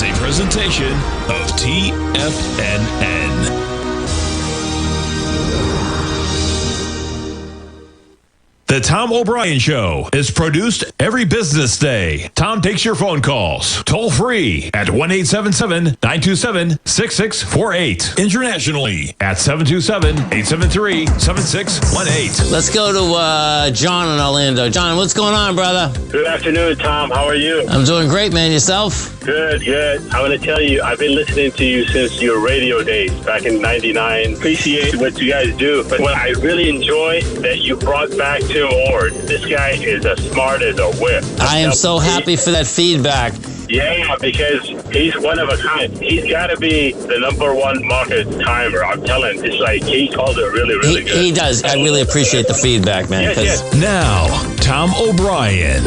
a presentation of TFNN. The Tom O'Brien Show is produced every business day. Tom takes your phone calls toll free at 1-877-927-6648. Internationally at 727-873-7618. Let's go to John in Orlando. John, what's going on, brother? Good afternoon, Tom. How are you? I'm doing great, man. Yourself? Good. I want to tell you, I've been listening to you since your radio days back in '99. Appreciate what you guys do. But what I really enjoy that you brought back Tim Ward. This guy is as smart as a whip. I am so happy for that feedback. Yeah, because he's one of a kind. He's got to be the number one market timer. I'm telling you, it's like he calls it really, really good. He does. I really appreciate the feedback, man. Yes. Now, Tom O'Brien.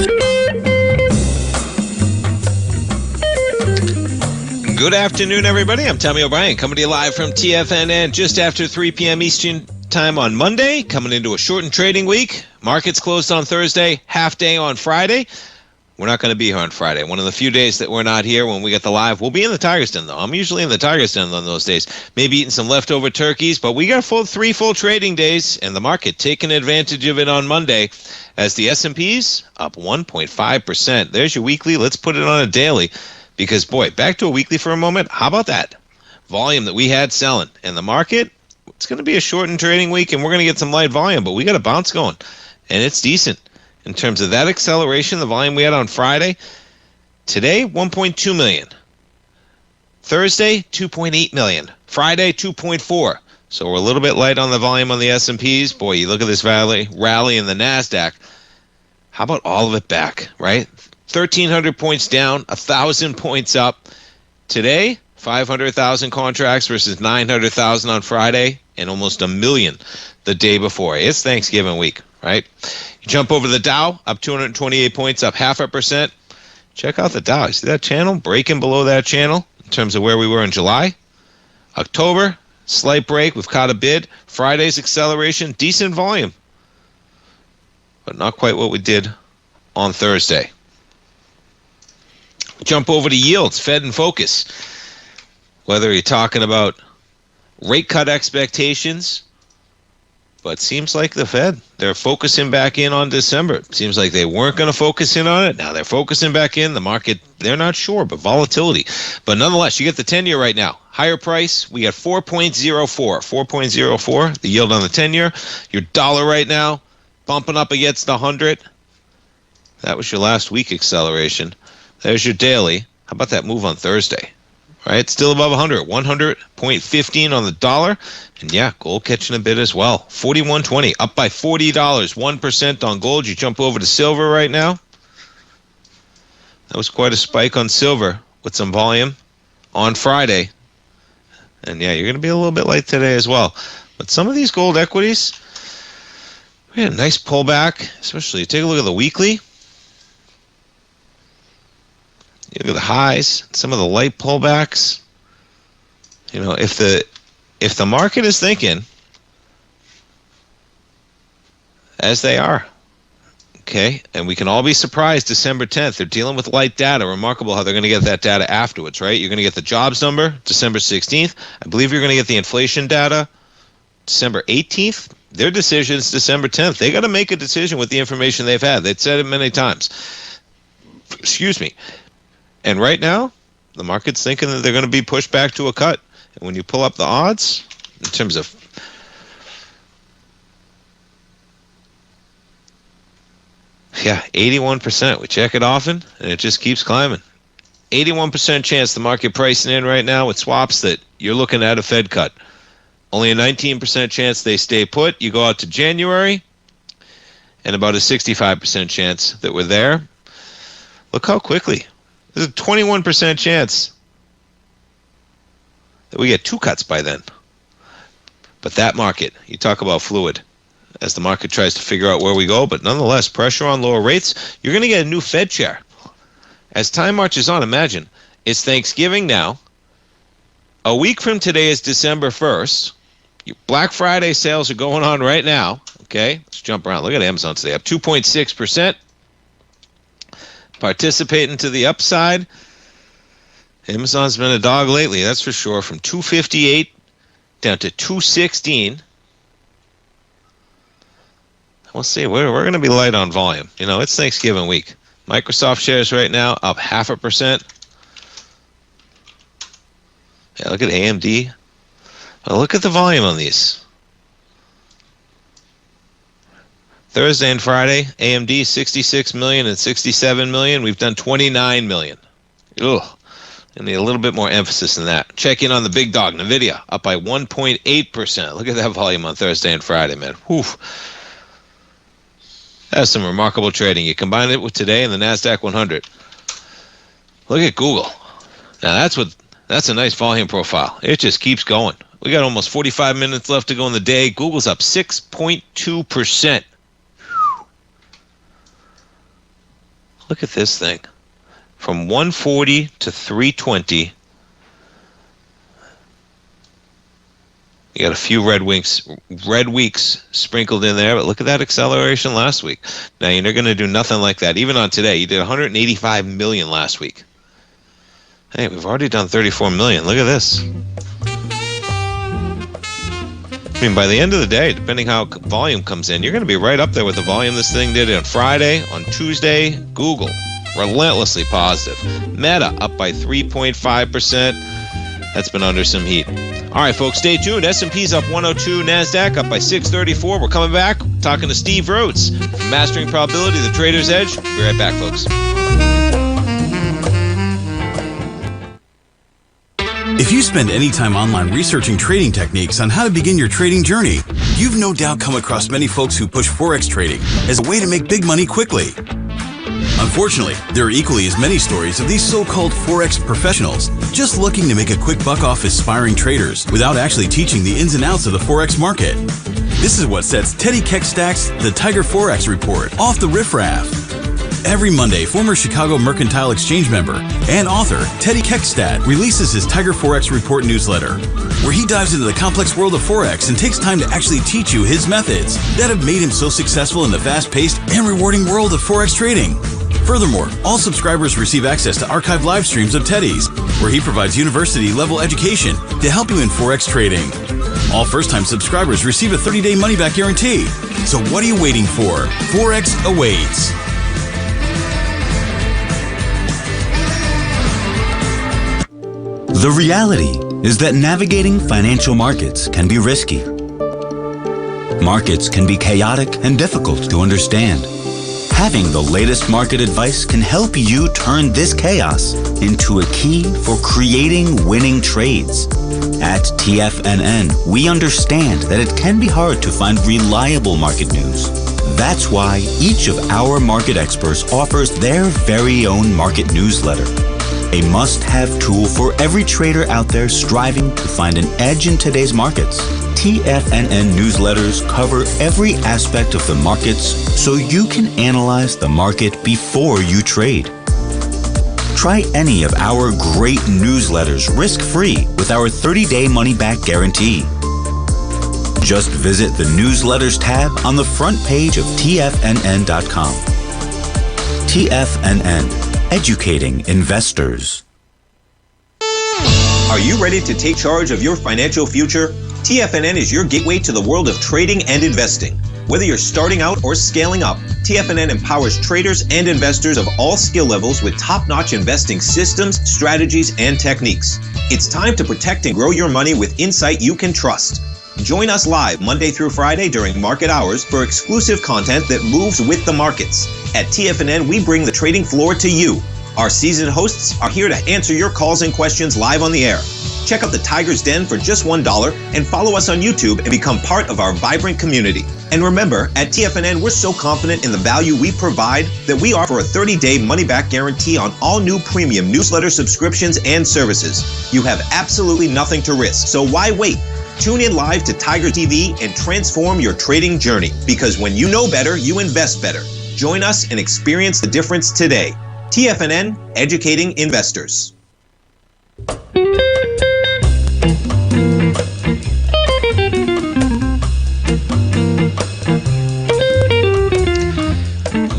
Good afternoon, everybody. I'm Tommy O'Brien, coming to you live from TFNN just after 3 p.m. Eastern Time on Monday, coming into a shortened trading week. Markets closed on Thursday, half day on Friday. We're not going to be here on Friday. One of the few days that we're not here when we get the live. We'll be in the Tigers Den, though. I'm usually in the Tigers Den on those days. Maybe eating some leftover turkeys, but we got three full trading days, and the market taking advantage of it on Monday as the S&P's up 1.5%. There's your weekly. Let's put it on a daily because, boy, back to a weekly for a moment. How about that volume that we had selling? And the market, it's going to be a shortened trading week, and we're going to get some light volume, but we got a bounce going, and it's decent. In terms of that acceleration, the volume we had on Friday, today, 1.2 million. Thursday, 2.8 million. Friday, 2.4. So we're a little bit light on the volume on the S&Ps. Boy, you look at this rally in the NASDAQ. How about all of it back, right? 1,300 points down, 1,000 points up. Today, 500,000 contracts versus 900,000 on Friday, and almost a million the day before. It's Thanksgiving week, right? You jump over the Dow, up 228 points, up 0.5%. Check out the Dow. You see that channel? Breaking below that channel in terms of where we were in July. October, slight break. We've caught a bid. Friday's acceleration, decent volume, but not quite what we did on Thursday. Jump over to yields, Fed in focus. Whether you're talking about rate cut expectations, but seems like the Fed, they're focusing back in on December. Seems like they weren't going to focus in on it. Now they're focusing back in. The market, they're not sure, but volatility. But nonetheless, you get the 10-year right now. Higher price, we got 4.04. 4.04, the yield on the 10-year. Your dollar right now, bumping up against 100. That was your last week acceleration. There's your daily. How about that move on Thursday? Right, still above 100, 100.15 on the dollar. And yeah, gold catching a bit as well. 41.20, up by $40, 1% on gold. You jump over to silver right now. That was quite a spike on silver with some volume on Friday. And yeah, you're going to be a little bit light today as well. But some of these gold equities, we had a nice pullback, especially take a look at the weekly. You look at the highs, some of the light pullbacks. You know, if the market is thinking, as they are, okay, and we can all be surprised December 10th, they're dealing with light data. Remarkable how they're going to get that data afterwards, right? You're going to get the jobs number December 16th. I believe you're going to get the inflation data December 18th. Their decision's December 10th. They got to make a decision with the information they've had. They've said it many times. Excuse me. And right now, the market's thinking that they're going to be pushed back to a cut. And when you pull up the odds, in terms of yeah, 81%. We check it often, and it just keeps climbing. 81% chance the market pricing in right now with swaps that you're looking at a Fed cut. Only a 19% chance they stay put. You go out to January, and about a 65% chance that we're there. Look how quickly. There's a 21% chance that we get two cuts by then. But that market, you talk about fluid as the market tries to figure out where we go. But nonetheless, pressure on lower rates. You're going to get a new Fed chair. As time marches on, imagine, it's Thanksgiving now. A week from today is December 1st. Black Friday sales are going on right now. Okay, let's jump around. Look at Amazon today, up 2.6%. Participating to the upside. Amazon's been a dog lately, that's for sure. From 258 down to 216. We'll see. We're going to be light on volume. You know, it's Thanksgiving week. Microsoft shares right now up 0.5%. Yeah, look at AMD. Well, look at the volume on these. Thursday and Friday, AMD 66 million and 67 million. We've done 29 million. Ugh. I need a little bit more emphasis than that. Check in on the big dog, NVIDIA, up by 1.8%. Look at that volume on Thursday and Friday, man. Whew. That's some remarkable trading. You combine it with today and the NASDAQ 100. Look at Google. Now that's a nice volume profile. It just keeps going. We got almost 45 minutes left to go in the day. Google's up 6.2%. Look at this thing. From 140 to 320. You got a few red weeks sprinkled in there, but look at that acceleration last week. Now, you're going to do nothing like that. Even on today, you did 185 million last week. Hey, we've already done 34 million. Look at this. I mean, by the end of the day, depending how volume comes in, you're going to be right up there with the volume this thing did on Friday, on Tuesday. Google, relentlessly positive. Meta, up by 3.5%. That's been under some heat. All right, folks, stay tuned. S&P's up 102, NASDAQ up by 634. We're coming back, talking to Steve Rhodes from Mastering Probability, The Trader's Edge. Be right back, folks. If you spend any time online researching trading techniques on how to begin your trading journey, you've no doubt come across many folks who push Forex trading as a way to make big money quickly. Unfortunately, there are equally as many stories of these so-called Forex professionals just looking to make a quick buck off aspiring traders without actually teaching the ins and outs of the Forex market. This is what sets Teddy Keckstack's The Tiger Forex Report off the riffraff. Every Monday, former Chicago Mercantile Exchange member and author Teddy Keckstack releases his Tiger Forex Report newsletter, where he dives into the complex world of Forex and takes time to actually teach you his methods that have made him so successful in the fast-paced and rewarding world of Forex trading. Furthermore, all subscribers receive access to archived live streams of Teddy's, where he provides university-level education to help you in Forex trading. All first-time subscribers receive a 30-day money-back guarantee. So what are you waiting for? Forex awaits. The reality is that navigating financial markets can be risky. Markets can be chaotic and difficult to understand. Having the latest market advice can help you turn this chaos into a key for creating winning trades. At TFNN, we understand that it can be hard to find reliable market news. That's why each of our market experts offers their very own market newsletter, a must-have tool for every trader out there striving to find an edge in today's markets. TFNN newsletters cover every aspect of the markets so you can analyze the market before you trade. Try any of our great newsletters risk-free with our 30-day money-back guarantee. Just visit the Newsletters tab on the front page of TFNN.com. TFNN, educating investors. Are you ready to take charge of your financial future? TFNN is your gateway to the world of trading and investing. Whether you're starting out or scaling up, TFNN empowers traders and investors of all skill levels with top-notch investing systems, strategies, and techniques. It's time to protect and grow your money with insight you can trust. Join us live Monday through Friday during market hours for exclusive content that moves with the markets. At TFNN, we bring the trading floor to you. Our seasoned hosts are here to answer your calls and questions live on the air. Check out the Tiger's Den for just $1 and follow us on YouTube and become part of our vibrant community. And remember, at TFNN, we're so confident in the value we provide that we offer a 30-day money-back guarantee on all new premium newsletter subscriptions and services. You have absolutely nothing to risk, so why wait? Tune in live to Tiger TV and transform your trading journey, because when you know better, you invest better. Join us and experience the difference today. TFNN, educating investors.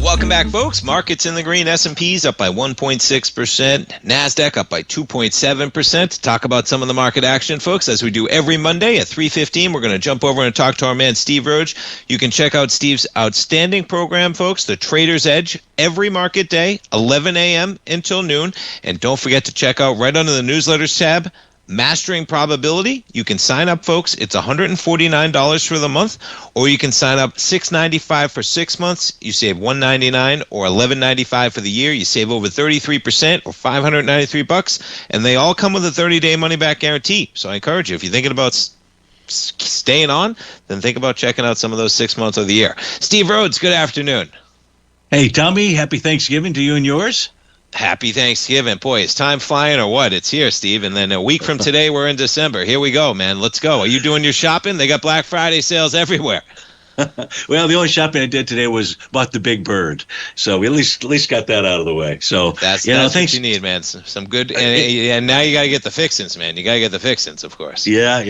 Welcome back, folks. Markets in the green. S&P's up by 1.6%. NASDAQ up by 2.7%. Talk about some of the market action, folks, as we do every Monday at 3:15. We're going to jump over and talk to our man, Steve Rhodes. You can check out Steve's outstanding program, folks, The Trader's Edge, every market day, 11 a.m. until noon. And don't forget to check out right under the newsletters tab, Mastering Probability. You can sign up, folks. It's $149 for the month, or you can sign up $695 for 6 months. You save $199 or $1195 for the year. You save over 33% or $593, and they all come with a 30-day money-back guarantee. So I encourage you, if you're thinking about staying on, then think about checking out some of those 6 months of the year. Steve Rhodes, good afternoon. Hey, Tommy, happy Thanksgiving to you and yours. Happy Thanksgiving. Boy, is time flying or what? It's here, Steve. And then a week from today, we're in December. Here we go, man. Let's go. Are you doing your shopping? They got Black Friday sales everywhere. Well, the only shopping I did today was bought the Big Bird. So we at least got that out of the way. So that's what you need, man. Some good. And now you got to get the fixins, man. You got to get the fixins, of course. Yeah.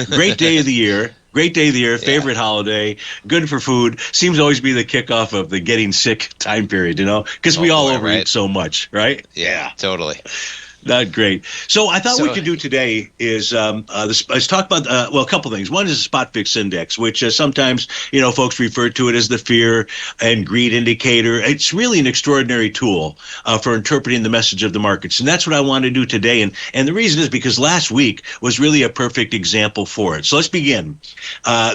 Great day of the year. Great day of the year, favorite holiday, good for food. Seems to always be the kickoff of the getting sick time period, because we all overeat so much, right? Yeah, totally. Not great. So I thought we could do today is let's talk about a couple things. One is the spot fix index, which sometimes folks refer to it as the fear and greed indicator. It's really an extraordinary tool for interpreting the message of the markets, and that's what I want to do today. And the reason is because last week was really a perfect example for it. So let's begin.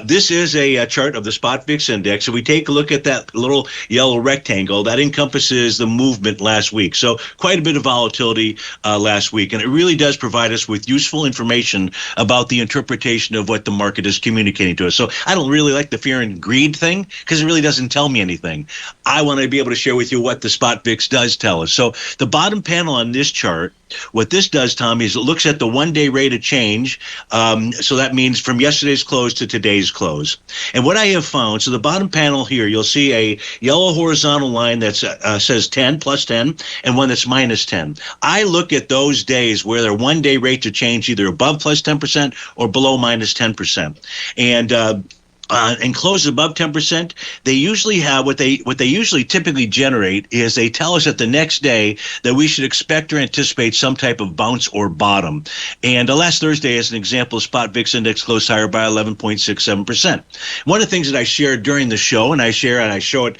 This is a chart of the spot fix index. If we take a look at that little yellow rectangle, that encompasses the movement last week. So quite a bit of volatility last week, and it really does provide us with useful information about the interpretation of what the market is communicating to us. So I don't really like the fear and greed thing because it really doesn't tell me anything. I want to be able to share with you what the spot VIX does tell us. So the bottom panel on this chart, what this does, Tommy, is it looks at the one-day rate of change. So that means from yesterday's close to today's close. And what I have found, so the bottom panel here, you'll see a yellow horizontal line that says 10, plus 10, and one that's minus 10. I look at those days where their one-day rates of change either above plus 10% or below minus 10%. And close above 10%, they usually have what they usually typically generate is they tell us that the next day that we should expect or anticipate some type of bounce or bottom. And last Thursday, as an example, spot VIX index closed higher by 11.67%. One of the things that I shared during the show, and I show it,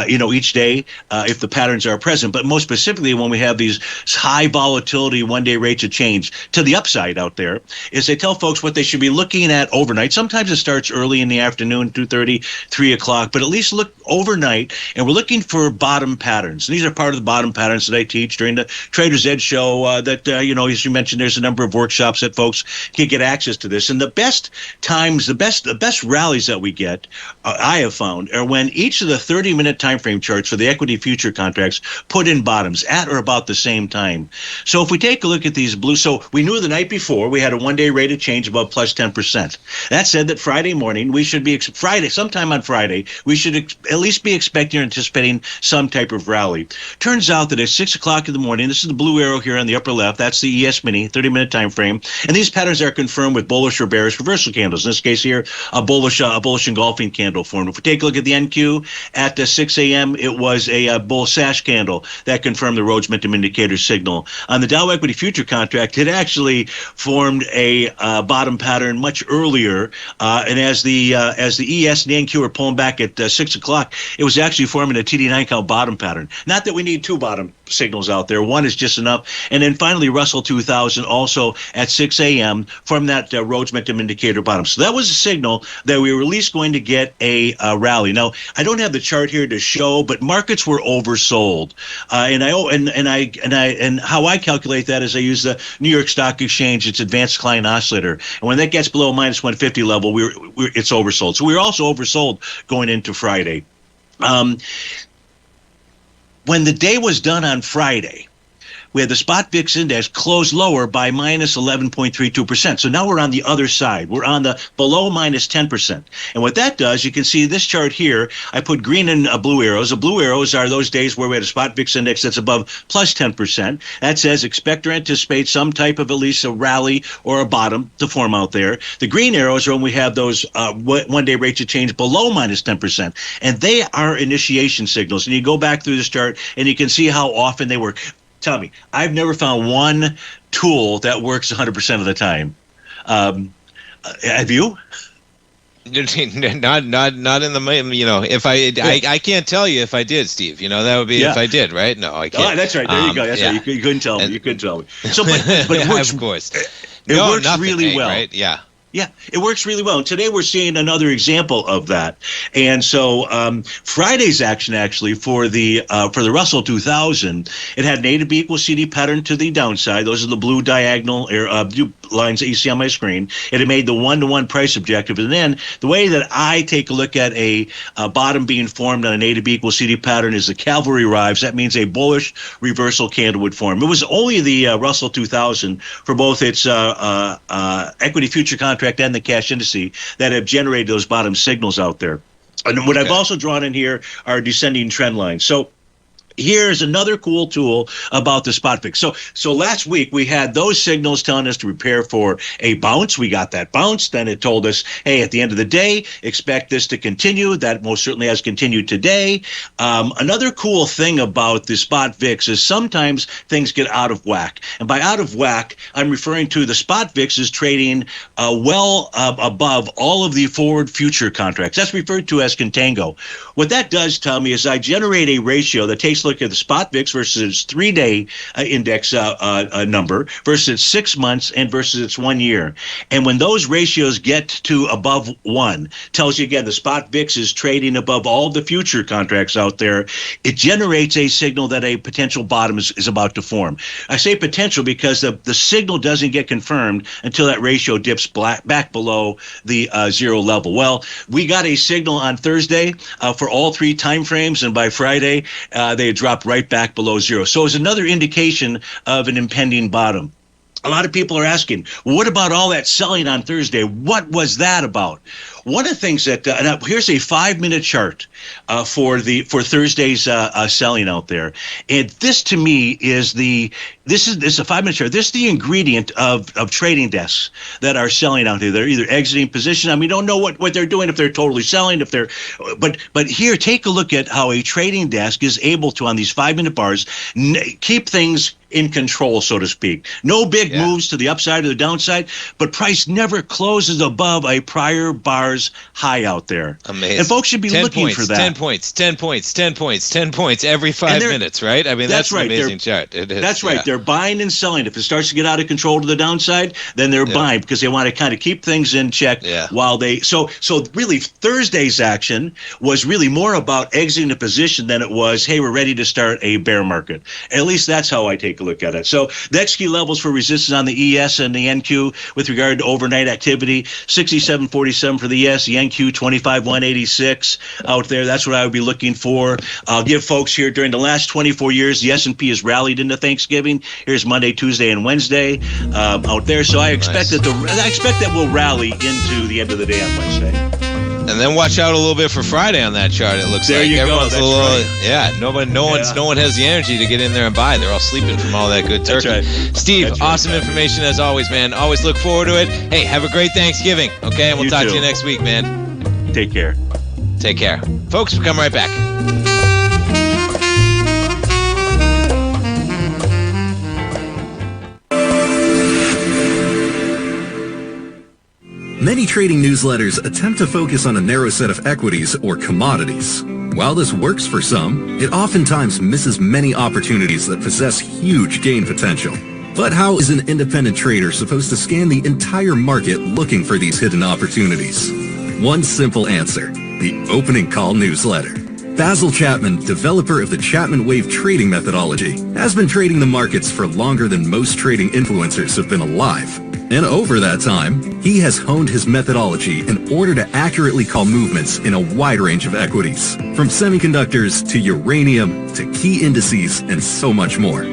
each day if the patterns are present, but most specifically when we have these high volatility one-day rates of change to the upside out there, is they tell folks what they should be looking at overnight. Sometimes it starts early in the afternoon, 2:30, 3 o'clock, but at least look overnight, and we're looking for bottom patterns. And these are part of the bottom patterns that I teach during the Trader's Edge show as you mentioned, there's a number of workshops that folks can get access to this. And the best times, the best rallies that we get, I have found, are when each of the 30-minute time frame charts for the equity future contracts put in bottoms at or about the same time. So if we take a look at these blue, so we knew the night before we had a one-day rate of change above plus 10%. That said that Friday morning, we should be sometime on Friday, we should at least be expecting or anticipating some type of rally. Turns out that at 6 o'clock in the morning, this is the blue arrow here on the upper left, that's the ES mini 30-minute time frame, and these patterns are confirmed with bullish or bearish reversal candles. In this case here, a bullish engulfing candle formed. If we take a look at the NQ at 6 a.m., it was a bull sash candle that confirmed the Rhodes momentum indicator signal. On the Dow equity future contract, it actually formed a bottom pattern much earlier, and as the ES and the NQ are pulling back at 6 o'clock, it was actually forming a TD9 count bottom pattern. Not that we need two bottom signals out there. One is just enough. And then finally, Russell 2000 also at 6 a.m. from that Rhodes momentum indicator bottom. So that was a signal that we were at least going to get a rally. Now, I don't have the chart here to show, but markets were oversold. And how I calculate that is I use the New York Stock Exchange, its advanced client oscillator. And when that gets below minus 150 level, it's oversold. So we were also oversold going into Friday. When the day was done on Friday, we had the spot VIX index close lower by minus 11.32%. So now we're on the other side. We're on the below minus 10%. And what that does, you can see this chart here, I put green and blue arrows. The blue arrows are those days where we had a spot VIX index that's above plus 10%. That says expect or anticipate some type of at least a rally or a bottom to form out there. The green arrows are when we have those one-day rates of change below minus 10%. And they are initiation signals. And you go back through this chart and you can see how often they work. Tell me, I've never found one tool that works 100% of the time. Have you? Not in the, if I can't tell you if I did, Steve, that would be if I did, right? No, I can't. Oh, that's right. There you go. That's right. You couldn't tell me. You couldn't tell me. So, but it works. Of course. It works really well. Right? Yeah. Yeah, it works really well. And today we're seeing another example of that. And so Friday's action actually for the Russell 2000, it had an A to B equals CD pattern to the downside. Those are the blue diagonal blue lines that you see on my screen. It had made the one-to-one price objective. And then the way that I take a look at a bottom being formed on an A to B equals CD pattern is the cavalry arrives. That means a bullish reversal candle would form. It was only the Russell 2000 for both its equity future contract and the cash indice that have generated those bottom signals out there. And what I've also drawn in here are descending trend lines. So here's another cool tool about the spot VIX. So last week we had those signals telling us to prepare for a bounce. We got that bounce. Then it told us, hey, at the end of the day, expect this to continue. That most certainly has continued today. Another cool thing about the spot VIX is sometimes things get out of whack. And by out of whack, I'm referring to the spot VIX is trading well above all of the forward future contracts. That's referred to as contango. What that does tell me is I generate a ratio that takes a look at the spot VIX versus its 3-day index number versus its 6 months and versus its 1 year. And when those ratios get to above 1, tells you again the spot VIX is trading above all the future contracts out there. It generates a signal that a potential bottom is about to form. I say potential because the signal doesn't get confirmed until that ratio dips back below the zero level. Well, we got a signal on Thursday for all 3 time frames, and by Friday they dropped right back below zero. So it's another indication of an impending bottom. A lot of people are asking, well, what about all that selling on Thursday? What was that about? One of the things that here's a 5-minute chart for Thursday's selling out there, and this to me is this is a 5-minute chart. This is the ingredient of trading desks that are selling out there. They're either exiting position. I mean, we don't know what they're doing, if they're totally selling, but here, take a look at how a trading desk is able to, on these 5-minute bars, keep things in control, so to speak. No big moves to the upside or the downside, but price never closes above a prior bar's high out there. Amazing. And folks should be looking for that. 10 points, 10 points, 10 points, 10 points every 5 minutes, right? I mean, that's right. An amazing chart. It is. That's right. They're buying and selling. If it starts to get out of control to the downside, then they're buying because they want to kind of keep things in check while they. So really, Thursday's action was really more about exiting a position than it was, hey, we're ready to start a bear market. At least that's how I take a look at it. So the next key levels for resistance on the ES and the NQ with regard to overnight activity, 67.47 for the ES, the NQ 25.186 out there. That's what I would be looking for. I'll give folks here during the last 24 years, the S&P has rallied into Thanksgiving. Here's Monday, Tuesday, and Wednesday out there. So I expect that we'll rally into the end of the day on Wednesday. And then watch out a little bit for Friday on that chart. It looks there like you everyone's go. a little, right. No one has the energy to get in there and buy. They're all sleeping from all that good turkey. Right. Steve, awesome information as always, man. Always look forward to it. Hey, have a great Thanksgiving. Okay, and we'll talk to you next week, man. Take care. Take care, folks. We'll come right back. Many trading newsletters attempt to focus on a narrow set of equities or commodities. While this works for some, it oftentimes misses many opportunities that possess huge gain potential. But how is an independent trader supposed to scan the entire market looking for these hidden opportunities? One simple answer: the opening call newsletter. Basil Chapman, developer of the Chapman Wave trading methodology, has been trading the markets for longer than most trading influencers have been alive. And over that time, he has honed his methodology in order to accurately call movements in a wide range of equities, from semiconductors to uranium to key indices and so much more.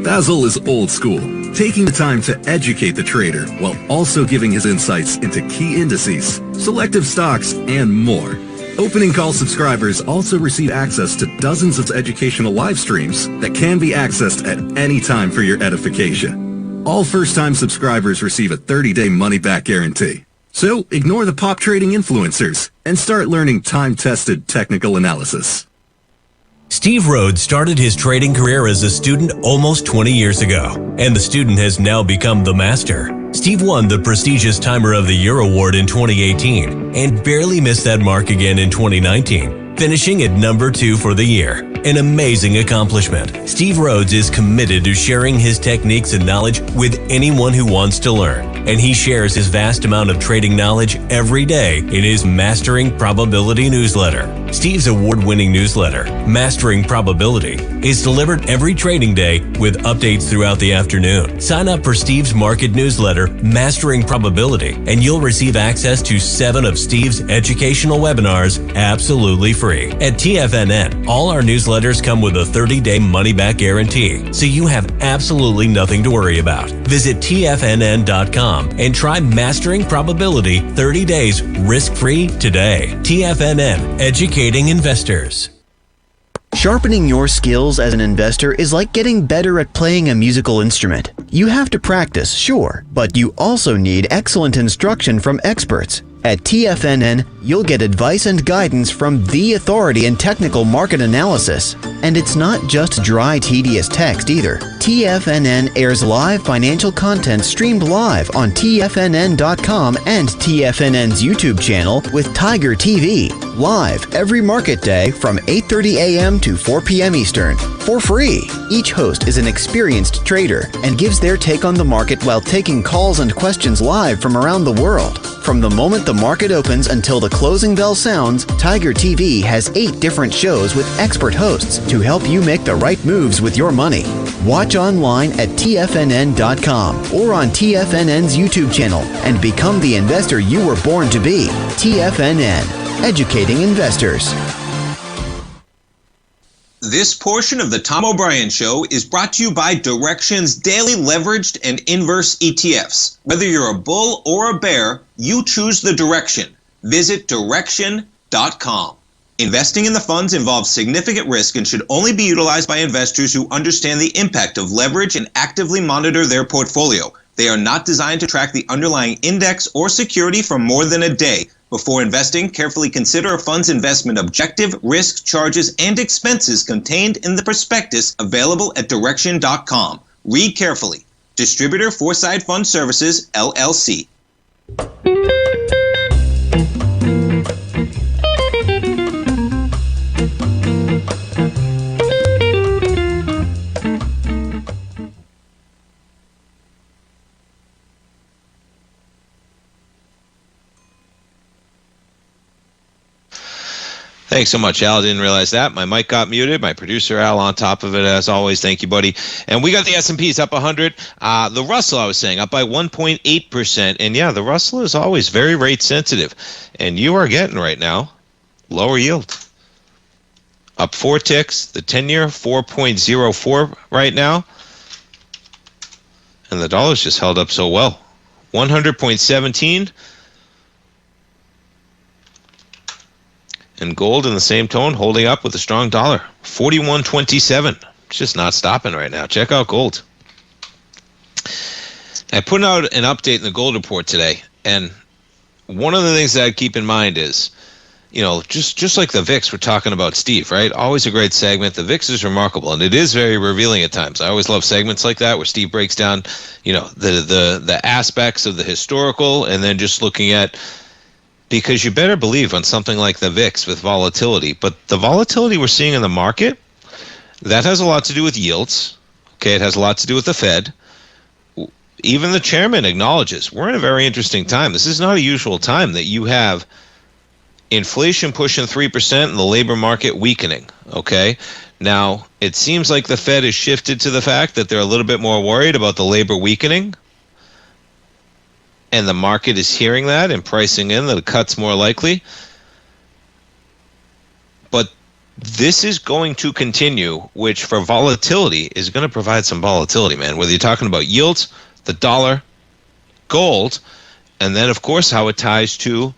Basil is old school, taking the time to educate the trader while also giving his insights into key indices, selective stocks, and more. Opening call subscribers also receive access to dozens of educational live streams that can be accessed at any time for your edification. All first-time subscribers receive a 30-day money-back guarantee. So ignore the pop trading influencers and start learning time-tested technical analysis. Steve Rhodes started his trading career as a student almost 20 years ago, and the student has now become the master. Steve won the prestigious Timer of the Year award in 2018 and barely missed that mark again in 2019, finishing at number 2 for the year. An amazing accomplishment. Steve Rhodes is committed to sharing his techniques and knowledge with anyone who wants to learn, and he shares his vast amount of trading knowledge every day in his Mastering Probability newsletter. Steve's award-winning newsletter, Mastering Probability, is delivered every trading day with updates throughout the afternoon. Sign up for Steve's market newsletter, Mastering Probability, and you'll receive access to 7 of Steve's educational webinars absolutely free. At TFNN, all our newsletters come with a 30-day money-back guarantee, so you have absolutely nothing to worry about. Visit TFNN.com and try Mastering Probability 30 days risk-free today. TFNN, educating investors. Sharpening your skills as an investor is like getting better at playing a musical instrument. You have to practice, sure, but you also need excellent instruction from experts. At TFNN, you'll get advice and guidance from the authority in technical market analysis. And it's not just dry, tedious text either. TFNN airs live financial content streamed live on TFNN.com and TFNN's YouTube channel with Tiger TV, live every market day from 8:30 a.m. to 4 p.m. Eastern, for free. Each host is an experienced trader and gives their take on the market while taking calls and questions live from around the world. From the moment the market opens until the closing bell sounds, Tiger TV has 8 different shows with expert hosts to help you make the right moves with your money. Watch online at TFNN.com or on TFNN's YouTube channel and become the investor you were born to be. TFNN, educating investors. This portion of the Tom O'Brien Show is brought to you by Direxion's daily leveraged and inverse ETFs. Whether you're a bull or a bear, you choose the direction. Visit Direxion.com. Investing in the funds involves significant risk and should only be utilized by investors who understand the impact of leverage and actively monitor their portfolio. They are not designed to track the underlying index or security for more than a day. Before investing, carefully consider a fund's investment objective, risk, charges, and expenses contained in the prospectus available at Direxion.com. Read carefully. Distributor Foreside Fund Services, LLC. Thanks so much, Al. I didn't realize that. My mic got muted. My producer, Al, on top of it, as always. Thank you, buddy. And we got the S&Ps up 100. The Russell, I was saying, up by 1.8%. And, yeah, the Russell is always very rate sensitive. And you are getting right now lower yield. Up 4 ticks. The 10-year, 4.04 right now. And the dollar's just held up so well. 100.17. And gold in the same tone, holding up with a strong dollar. 41.27. It's just not stopping right now. Check out gold. I put out an update in the gold report today, and one of the things that I keep in mind is, you know, just like the VIX we're talking about, Steve, right? Always a great segment. The VIX is remarkable, and it is very revealing at times. I always love segments like that where Steve breaks down, you know, the aspects of the historical, and then just looking at, because you better believe on something like the VIX with volatility. But the volatility we're seeing in the market, that has a lot to do with yields. Okay, it has a lot to do with the Fed. Even the chairman acknowledges we're in a very interesting time. This is not a usual time that you have inflation pushing 3% and the labor market weakening. Okay, now it seems like the Fed has shifted to the fact that they're a little bit more worried about the labor weakening. And the market is hearing that and pricing in that a cut's more likely. But this is going to continue, which for volatility is going to provide some volatility, man. Whether you're talking about yields, the dollar, gold, and then, of course, how it ties to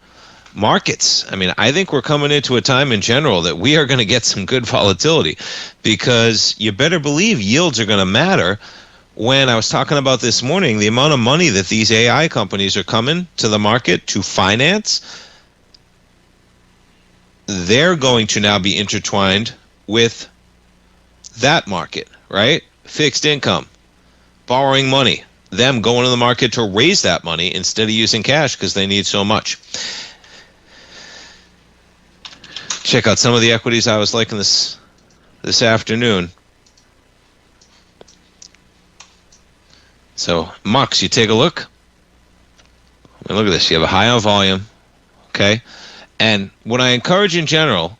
markets. I mean, I think we're coming into a time in general that we are going to get some good volatility, because you better believe yields are going to matter. When I was talking about this morning, the amount of money that these AI companies are coming to the market to finance, they're going to now be intertwined with that market, right? Fixed income, borrowing money, them going to the market to raise that money instead of using cash because they need so much. Check out some of the equities I was liking this afternoon. So, Mux, you take a look. I mean, look at this. You have a high on volume, okay? And what I encourage in general,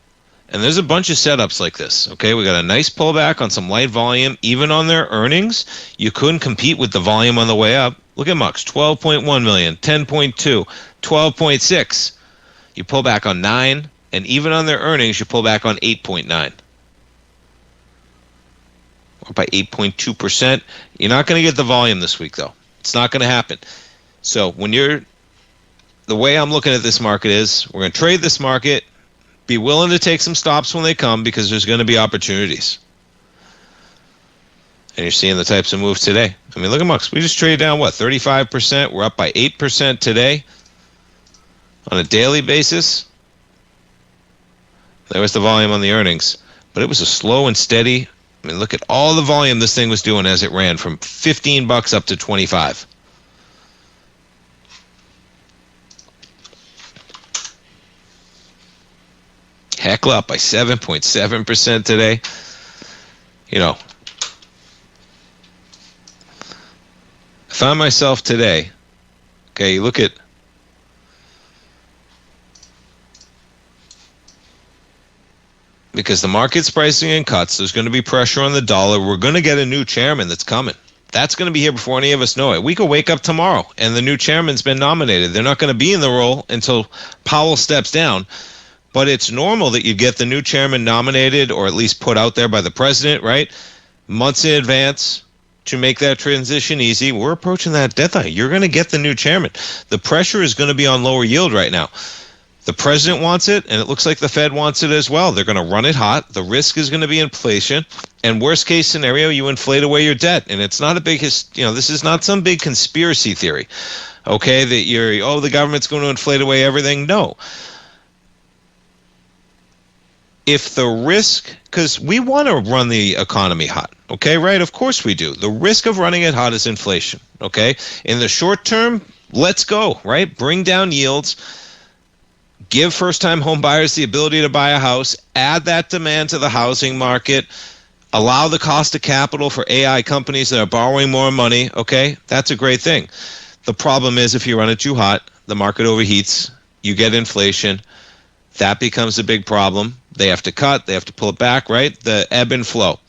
and there's a bunch of setups like this, okay? We got a nice pullback on some light volume. Even on their earnings, you couldn't compete with the volume on the way up. Look at Mux, 12.1 million, 10.2, 12.6. You pull back on 9, and even on their earnings, you pull back on 8.9. Or by 8.2%. You're not going to get the volume this week, though. It's not going to happen. So the way I'm looking at this market is we're going to trade this market, be willing to take some stops when they come because there's going to be opportunities. And you're seeing the types of moves today. I mean, look at Mux. We just traded down, 35%? We're up by 8% today on a daily basis. There was the volume on the earnings. But it was a slow and steady. I mean, look at all the volume this thing was doing as it ran from $15 up to 25. Heckle up by 7.7% today. You know, I found myself today. Okay, you look at because the market's pricing in cuts, there's going to be pressure on the dollar. We're going to get a new chairman that's coming. That's going to be here before any of us know it. We could wake up tomorrow and the new chairman's been nominated. They're not going to be in the role until Powell steps down. But it's normal that you get the new chairman nominated or at least put out there by the president, right? Months in advance to make that transition easy. We're approaching that deadline. You're going to get the new chairman. The pressure is going to be on lower yield right now. The president wants it, and it looks like the Fed wants it as well. They're going to run it hot. The risk is going to be inflation. And worst case scenario, you inflate away your debt. And it's not a big, this is not some big conspiracy theory, okay, that the government's going to inflate away everything. No. If the risk, because we want to run the economy hot, okay, right? Of course we do. The risk of running it hot is inflation, okay? In the short term, let's go, right? Bring down yields. Give first-time home buyers the ability to buy a house, add that demand to the housing market, allow the cost of capital for AI companies that are borrowing more money, okay? That's a great thing. The problem is if you run it too hot, the market overheats, you get inflation, that becomes a big problem. They have to cut, they have to pull it back, right? The ebb and flow.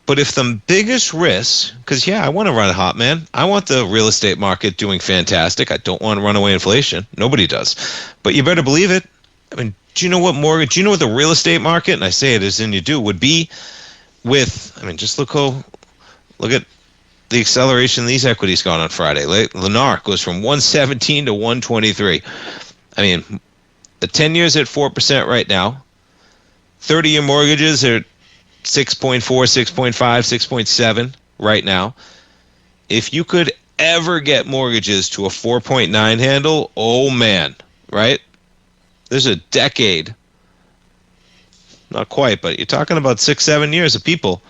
But if the biggest risk, because I want to run it hot, man. I want the real estate market doing fantastic. I don't want to run away inflation. Nobody does. But you better believe it. I mean, do you know what the real estate market, and I say it as in you do, would be with, just look at the acceleration these equities got on Friday. Lennar goes from 117 to 123. I mean, the 10 years at 4% right now. 30-year mortgages are 6.4, 6.5, 6.7 right now. If you could ever get mortgages to a 4.9 handle, oh man, right? There's a decade, not quite, but you're talking about 6-7 years of people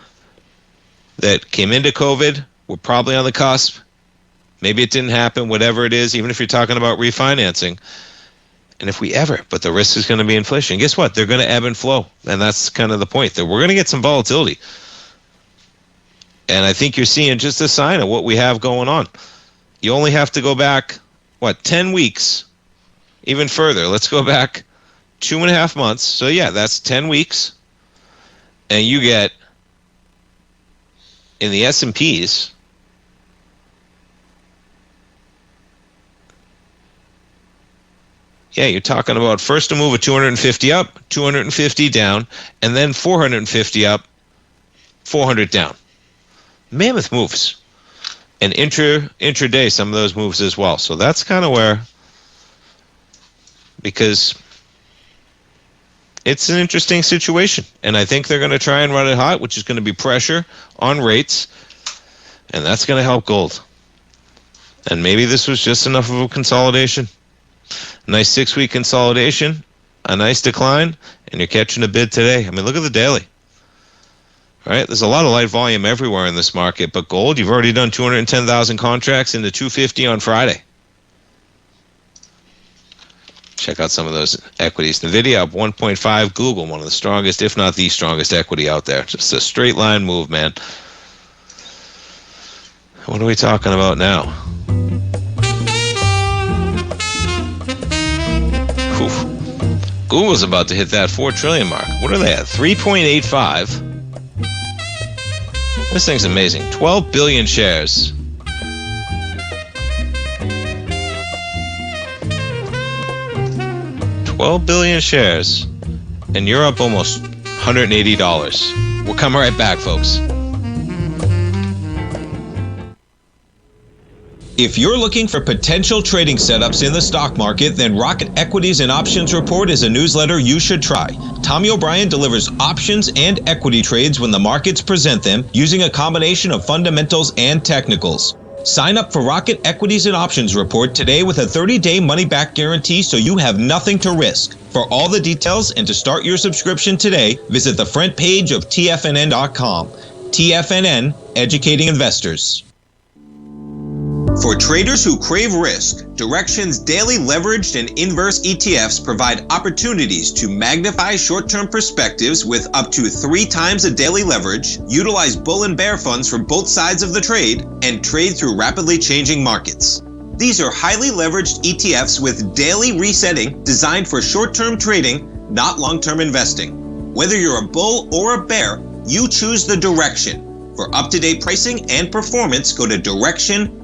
that came into COVID, were probably on the cusp. Maybe it didn't happen, whatever it is, even if you're talking about refinancing. And if we ever, but the risk is going to be inflation. Guess what? They're going to ebb and flow. And that's kind of the point, that we're going to get some volatility. And I think you're seeing just a sign of what we have going on. You only have to go back, 10 weeks, even further. Let's go back 2.5 months. So that's 10 weeks. And you get, in the S&Ps, yeah, you're talking about first a move of 250 up, 250 down, and then 450 up, 400 down. Mammoth moves. And intraday, some of those moves as well. So that's kind of where, because it's an interesting situation. And I think they're going to try and run it hot, which is going to be pressure on rates. And that's going to help gold. And maybe this was just enough of a consolidation. A nice 6-week consolidation, a nice decline, and you're catching a bid today. I mean, look at the daily. Right? There's a lot of light volume everywhere in this market, but gold, you've already done 210,000 contracts into 250 on Friday. Check out some of those equities. NVIDIA up 1.5, Google, one of the strongest, if not the strongest equity out there. Just a straight line move, man. What are we talking about now? Oof. Google's about to hit that 4 trillion mark. What are they at? 3.85. This thing's amazing. 12 billion shares. $12 billion shares. And you're up almost $180. We'll come right back, folks. If you're looking for potential trading setups in the stock market, then Rocket Equities and Options Report is a newsletter you should try. Tommy O'Brien delivers options and equity trades when the markets present them, using a combination of fundamentals and technicals. Sign up for Rocket Equities and Options Report today with a 30-day money-back guarantee, so you have nothing to risk. For all the details and to start your subscription today, visit the front page of TFNN.com. TFNN, educating investors. For traders who crave risk, Direxion's daily leveraged and inverse ETFs provide opportunities to magnify short-term perspectives with up to 3 times a daily leverage, utilize bull and bear funds from both sides of the trade, and trade through rapidly changing markets. These are highly leveraged ETFs with daily resetting designed for short-term trading, not long-term investing. Whether you're a bull or a bear, you choose the Direxion. For up-to-date pricing and performance, go to Direxion.com.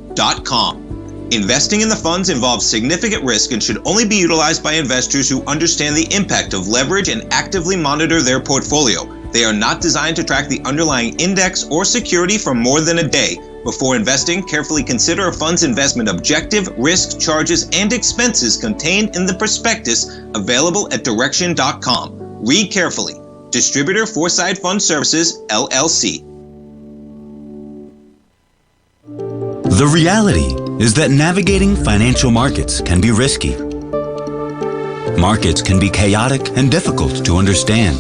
Investing in the funds involves significant risk and should only be utilized by investors who understand the impact of leverage and actively monitor their portfolio. They are not designed to track the underlying index or security for more than a day. Before investing, carefully consider a fund's investment objective, risk, charges, and expenses contained in the prospectus available at Direxion.com. Read carefully. Distributor Foreside Fund Services, LLC. The reality is that navigating financial markets can be risky. Markets can be chaotic and difficult to understand.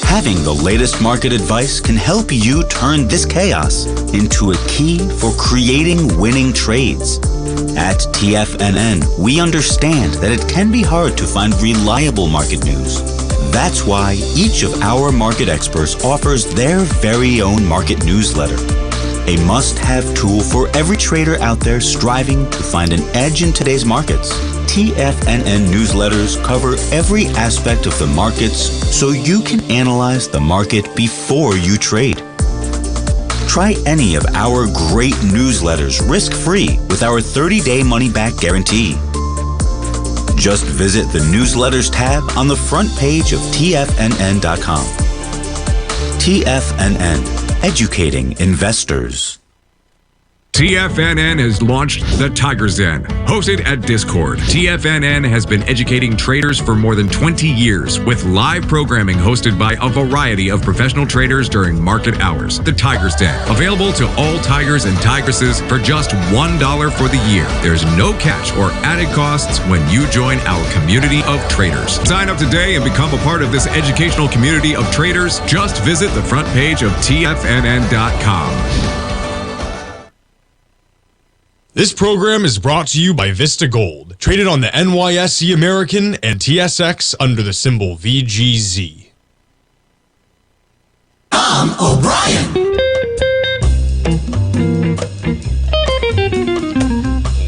Having the latest market advice can help you turn this chaos into a key for creating winning trades. At TFNN, we understand that it can be hard to find reliable market news. That's why each of our market experts offers their very own market newsletter. A must-have tool for every trader out there striving to find an edge in today's markets. TFNN newsletters cover every aspect of the markets so you can analyze the market before you trade. Try any of our great newsletters risk-free with our 30-day money-back guarantee. Just visit the Newsletters tab on the front page of TFNN.com. TFNN, educating investors. TFNN has launched the Tiger's Den, hosted at Discord. TFNN has been educating traders for more than 20 years with live programming hosted by a variety of professional traders during market hours. The Tiger's Den, available to all tigers and tigresses for just $1 for the year. There's no catch or added costs when you join our community of traders. Sign up today and become a part of this educational community of traders. Just visit the front page of TFNN.com. This program is brought to you by Vista Gold, traded on the NYSE American and TSX under the symbol VGZ. Tom O'Brien.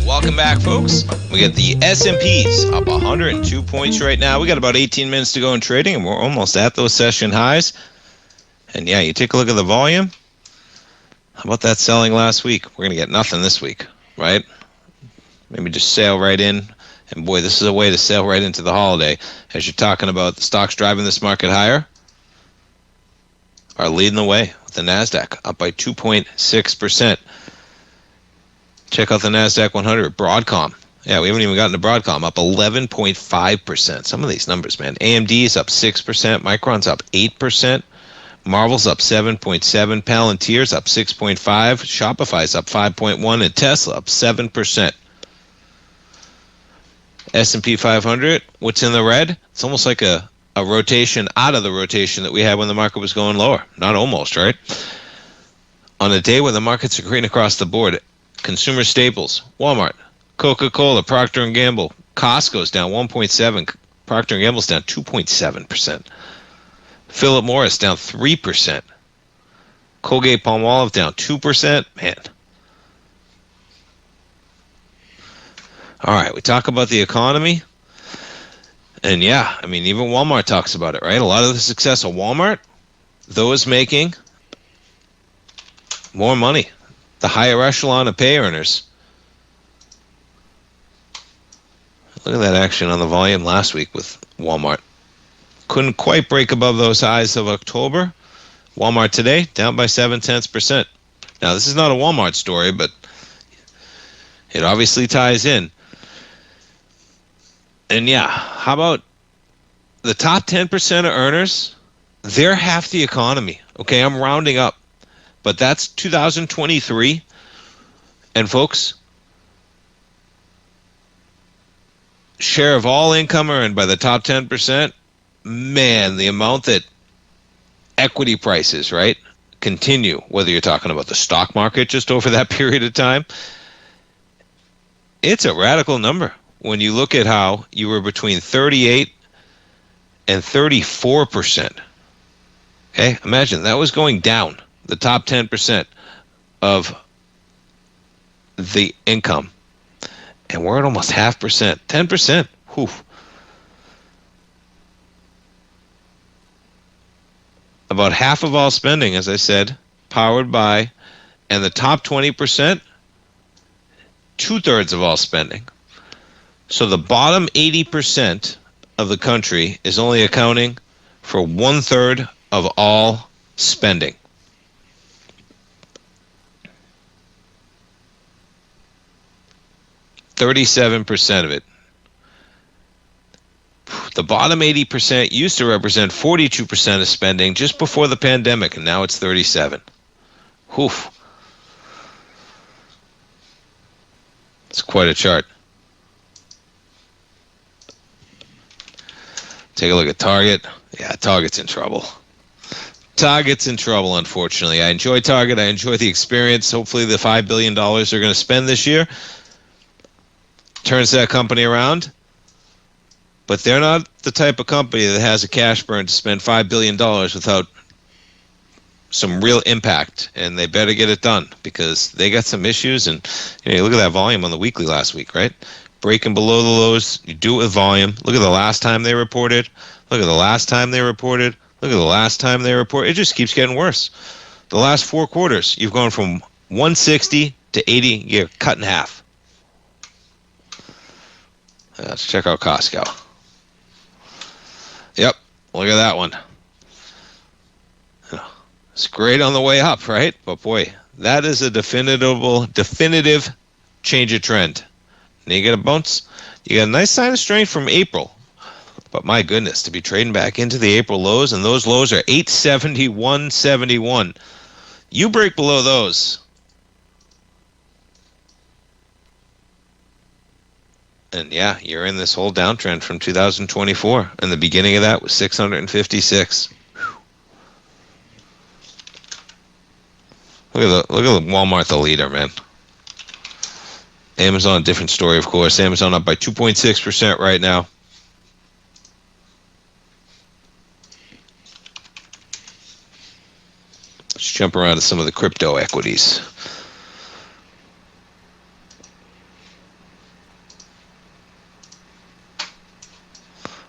Welcome back, folks. We got the S&Ps up 102 points right now. We got about 18 minutes to go in trading, and we're almost at those session highs. And yeah, you take a look at the volume. How about that selling last week? We're going to get nothing this week. Right? Maybe just sail right in And boy, this is a way to sail right into the holiday. As you're talking about the stocks driving this market higher, are leading the way with the NASDAQ up by 2.6%. Check out the NASDAQ 100. Broadcom. Yeah, we haven't even gotten to Broadcom. Up 11.5%. Some of these numbers, man. AMD is up 6%. Micron's up 8%. Marvel's up 7.7%. Palantir's up 6.5%. Shopify's up 5.1%. And Tesla up 7%. S&P 500, what's in the red? It's almost like a rotation out of the rotation that we had when the market was going lower. Not almost, right? On a day when the markets are green across the board, consumer staples, Walmart, Coca-Cola, Procter & Gamble, Costco's down 1.7%. Procter & Gamble's down 2.7%. Philip Morris down 3%. Colgate-Palmolive down 2%. Man. All right, we talk about the economy. And yeah, I mean, even Walmart talks about it, right? A lot of the success of Walmart, those making more money, the higher echelon of pay earners. Look at that action on the volume last week with Walmart. Couldn't quite break above those highs of October. Walmart today, down by 0.7%. Now, this is not a Walmart story, but it obviously ties in. And yeah, how about the top 10% of earners? They're half the economy. Okay, I'm rounding up. But that's 2023. And folks, share of all income earned by the top 10%, man, the amount that equity prices, right, continue, whether you're talking about the stock market just over that period of time, it's a radical number. When you look at how you were between 38 and 34%. Okay, imagine that was going down, the top 10% of the income. And we're at almost 0.5%, 10%. Whew. About half of all spending, as I said, powered by, and the top 20%, 2/3 of all spending. So the bottom 80% of the country is only accounting for 1/3 of all spending. %37 of it. The bottom 80% used to represent 42% of spending just before the pandemic, and now it's 37. Whew. It's quite a chart. Take a look at Target. Yeah, Target's in trouble. Target's in trouble, unfortunately. I enjoy Target. I enjoy the experience. Hopefully the $5 billion they're going to spend this year turns that company around. But they're not the type of company that has a cash burn to spend $5 billion without some real impact. And they better get it done because they got some issues. And you know, look at that volume on the weekly last week, right? Breaking below the lows, you do it with volume. Look at the last time they reported. Look at the last time they reported. Look at the last time they reported. It just keeps getting worse. The last 4 quarters, you've gone from 160 to 80. You're cut in half. Let's check out Costco. Yep, look at that one. It's great on the way up, right? But boy, that is a definitive change of trend. And you get a bounce. You got a nice sign of strength from April. But my goodness, to be trading back into the April lows, and those lows are 871.71. You break below those, and yeah, you're in this whole downtrend from 2024. And the beginning of that was 656. Look at the Walmart, the leader, man. Amazon, different story, of course. Amazon up by 2.6% right now. Let's jump around to some of the crypto equities.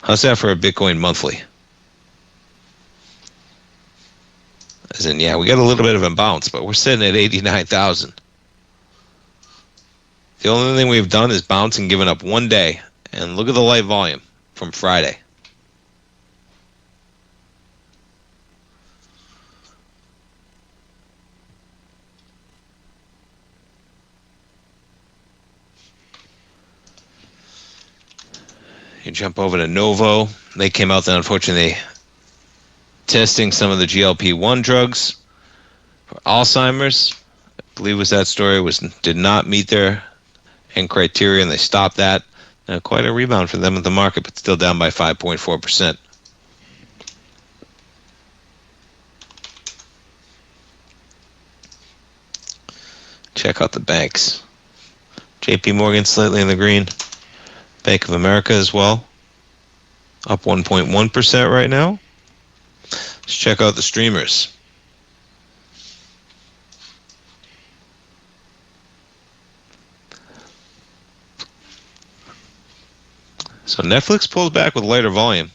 How's that for a Bitcoin monthly? As in, yeah, we got a little bit of a bounce, but we're sitting at 89,000. The only thing we've done is bounce and given up one day And look at the light volume from Friday. You jump over to Novo. They came out there, unfortunately, testing some of the GLP-1 drugs for Alzheimer's. I believe was that story did not meet their end criteria, and they stopped that. Quite a rebound for them at the market, but still down by 5.4%. Check out the banks. JP Morgan slightly in the green. Bank of America as well, up 1.1% right now. Let's check out the streamers. So Netflix pulls back with lighter volume.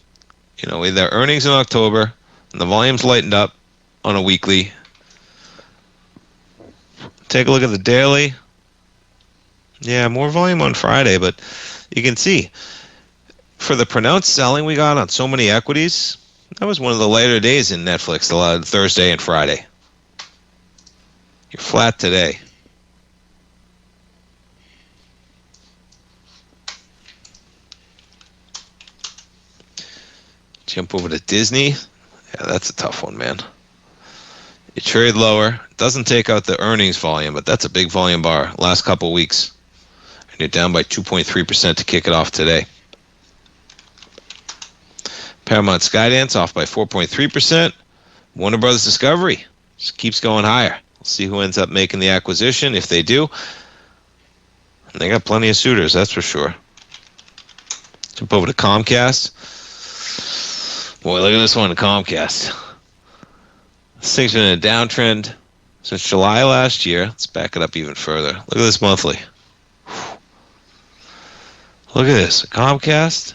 With their earnings in October, and the volume's lightened up on a weekly. Take a look at the daily. Yeah, more volume on Friday, but you can see for the pronounced selling we got on so many equities, that was one of the lighter days in Netflix, Thursday and Friday. You're flat today. Jump over to Disney. Yeah, that's a tough one, man. You trade lower. Doesn't take out the earnings volume, but that's a big volume bar last couple of weeks. And you're down by 2.3% to kick it off today. Paramount Skydance off by 4.3%. Warner Brothers Discovery just keeps going higher. We'll see who ends up making the acquisition if they do. And they got plenty of suitors, that's for sure. Jump over to Comcast. Boy, look at this one, Comcast. This thing's been in a downtrend since July last year. Let's back it up even further. Look at this monthly. Look at this. Comcast.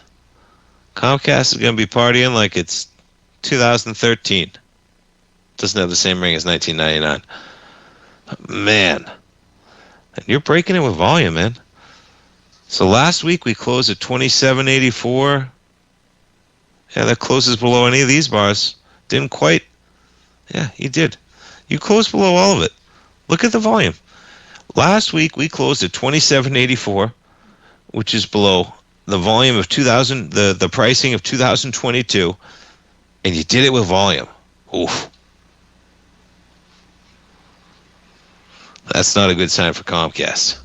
Comcast is going to be partying like it's 2013. Doesn't have the same ring as 1999. Man. And you're breaking it with volume, man. So last week we closed at 27.84. Yeah, that closes below any of these bars. Didn't quite. Yeah, you did. You closed below all of it. Look at the volume. Last week we closed at 27.84, which is below the volume of the pricing of 2022, and you did it with volume. Oof. That's not a good sign for Comcast.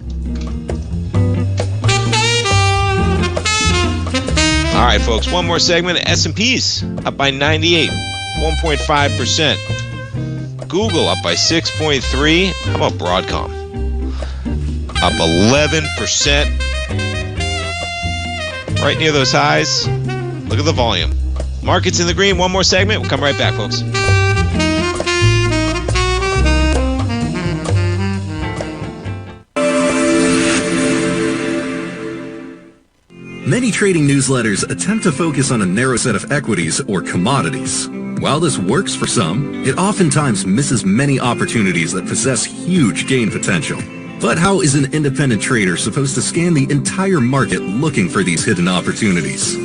All right, folks, one more segment. S&P's up by 98, 1.5%. Google up by 6.3. How about Broadcom? Up 11%. Right near those highs. Look at the volume. Markets in the green. One more segment. We'll come right back, folks. Many trading newsletters attempt to focus on a narrow set of equities or commodities. While this works for some, it oftentimes misses many opportunities that possess huge gain potential. But how is an independent trader supposed to scan the entire market looking for these hidden opportunities?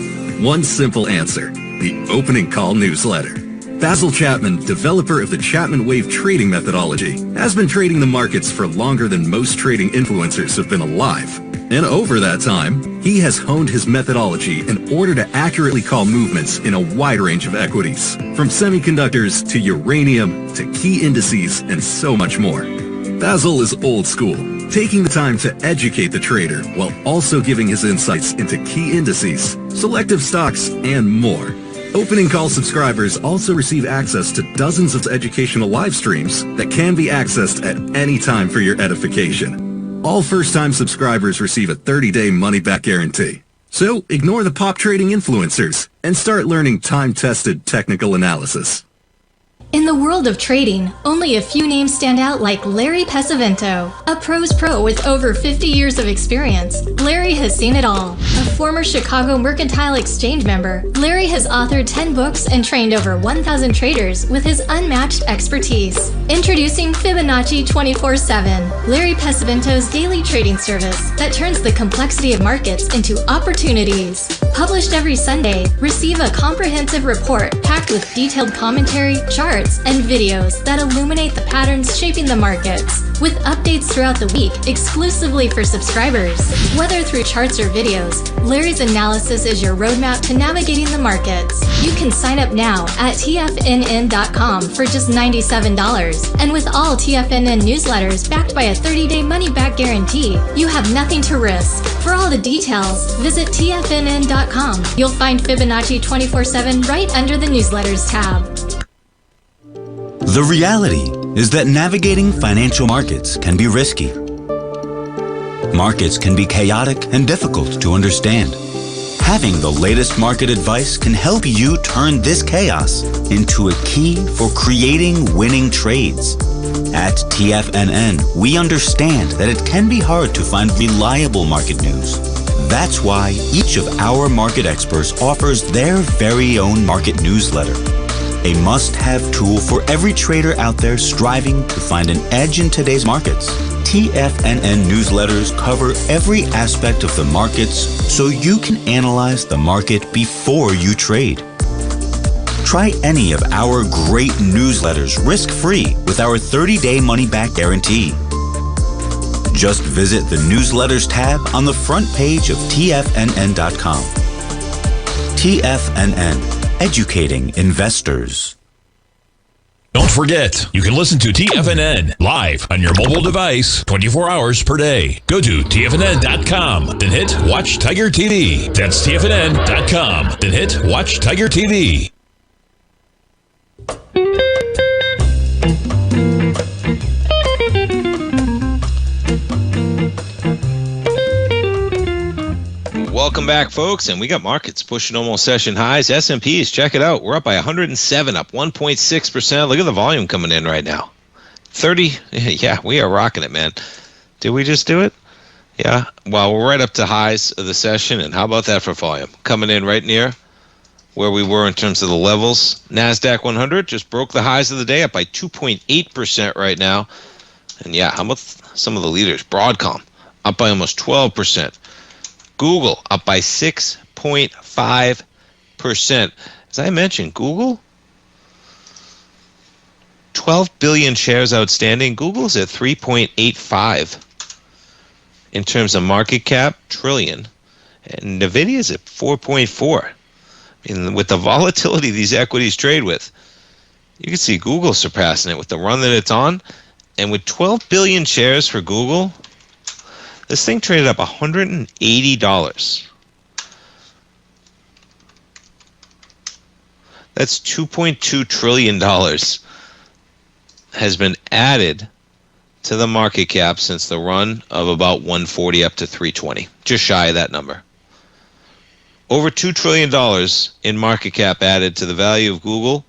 One simple answer: the opening call newsletter. Basil Chapman, developer of the Chapman Wave trading methodology, has been trading the markets for longer than most trading influencers have been alive. And over that time, he has honed his methodology in order to accurately call movements in a wide range of equities, from semiconductors to uranium to key indices and so much more. Basil is old school, taking the time to educate the trader while also giving his insights into key indices, selective stocks, and more. Opening call subscribers also receive access to dozens of educational live streams that can be accessed at any time for your edification. All first-time subscribers receive a 30-day money-back guarantee. So ignore the pop trading influencers and start learning time-tested technical analysis. In the world of trading, only a few names stand out like Larry Pesavento. A pro's pro with over 50 years of experience, Larry has seen it all. A former Chicago Mercantile Exchange member, Larry has authored 10 books and trained over 1,000 traders with his unmatched expertise. Introducing Fibonacci 24/7, Larry Pesavento's daily trading service that turns the complexity of markets into opportunities. Published every Sunday, receive a comprehensive report packed with detailed commentary, charts, and videos that illuminate the patterns shaping the markets, with updates throughout the week exclusively for subscribers. Whether through charts or videos, Larry's analysis is your roadmap to navigating the markets. You can sign up now at TFNN.com for just $97. And with all TFNN newsletters backed by a 30-day money-back guarantee, you have nothing to risk. For all the details, visit TFNN.com. You'll find Fibonacci 24/7 right under the newsletters tab. The reality is that navigating financial markets can be risky. Markets can be chaotic and difficult to understand. Having the latest market advice can help you turn this chaos into a key for creating winning trades. At TFNN, we understand that it can be hard to find reliable market news. That's why each of our market experts offers their very own market newsletter, a must-have tool for every trader out there striving to find an edge in today's markets. TFNN newsletters cover every aspect of the markets so you can analyze the market before you trade. Try any of our great newsletters risk-free with our 30-day money-back guarantee. Just visit the Newsletters tab on the front page of TFNN.com. TFNN, educating investors. Don't forget, you can listen to TFNN live on your mobile device 24 hours per day. Go to TFNN.com, then hit Watch Tiger TV. That's TFNN.com, then hit Watch Tiger TV. Welcome back, folks, and we got markets pushing almost session highs. S&Ps, check it out. We're up by 107, up 1.6%. Look at the volume coming in right now. 30, yeah, we are rocking it, man. Did we just do it? Yeah, well, we're right up to highs of the session, and how about that for volume? Coming in right near where we were in terms of the levels. NASDAQ 100 just broke the highs of the day, up by 2.8% right now. And yeah, how about some of the leaders? Broadcom, up by almost 12%. Google up by 6.5%. As I mentioned, Google, 12 billion shares outstanding. Google's at 3.85 in terms of market cap, trillion. And NVIDIA's at 4.4. I mean, with the volatility these equities trade with, you can see Google surpassing it with the run that it's on. And with 12 billion shares for Google, this thing traded up $180. That's $2.2 trillion has been added to the market cap since the run of about 140 up to 320. Just shy of that number. Over $2 trillion in market cap added to the value of Google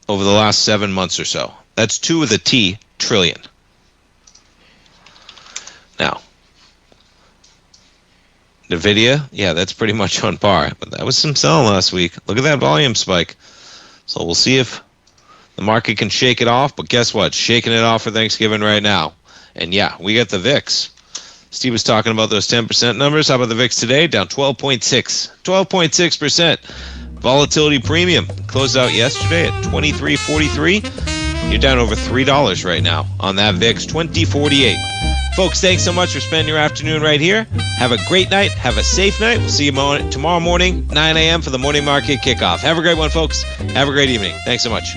over the last 7 months or so. That's 2 with a T, trillion. Now, NVIDIA, yeah, that's pretty much on par. But that was some selling last week. Look at that volume spike. So we'll see if the market can shake it off. But guess what? Shaking it off for Thanksgiving right now. And yeah, we got the VIX. Steve was talking about those 10% numbers. How about the VIX today? Down 12.6. 12.6%. Volatility premium closed out yesterday at 23.43. You're down over $3 right now on that VIX, 20.48. Folks, thanks so much for spending your afternoon right here. Have a great night. Have a safe night. We'll see you tomorrow morning, 9 a.m. for the morning market kickoff. Have a great one, folks. Have a great evening. Thanks so much.